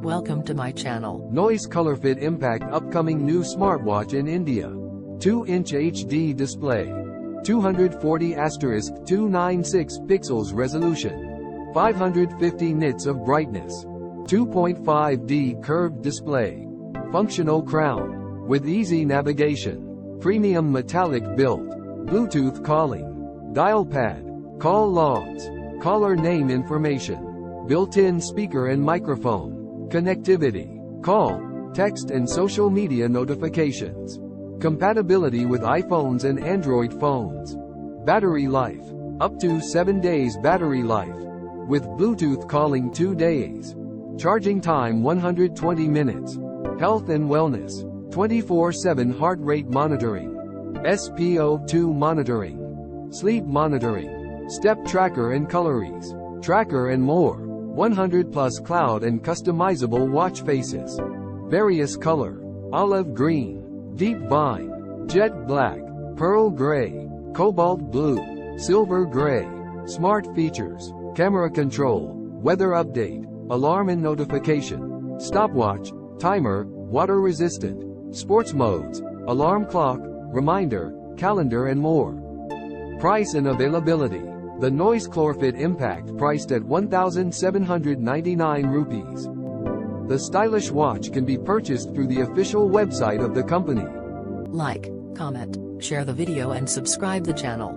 Welcome to my channel. Noise Colorfit Impact upcoming new smartwatch in India. 2-inch HD display. 240*296 pixels resolution. 550 nits of brightness. 2.5D curved display. Functional crown. With easy navigation. Premium metallic build. Bluetooth calling. Dial pad. Call logs. Caller name information. Built-in speaker and microphone. Connectivity. Call, text and social media notifications. Compatibility with iPhones and Android phones. Battery life. Up to 7 days battery life. With Bluetooth calling 2 days. Charging time 120 minutes. Health and wellness. 24/7 heart rate monitoring. SpO2 monitoring. Sleep monitoring. Step tracker and calories tracker and more. 100+ cloud and customizable watch faces. Various color. Olive green. Deep vine. Jet black. Pearl gray. Cobalt blue. Silver gray. Smart features. Camera control. Weather update. Alarm and notification. Stopwatch. Timer. Water resistant. Sports modes. Alarm clock. Reminder. Calendar and more. Price and availability. The Noise Colorfit Impact priced at 1,799 rupees. The stylish watch can be purchased through the official website of the company. Like, comment, share the video and subscribe the channel.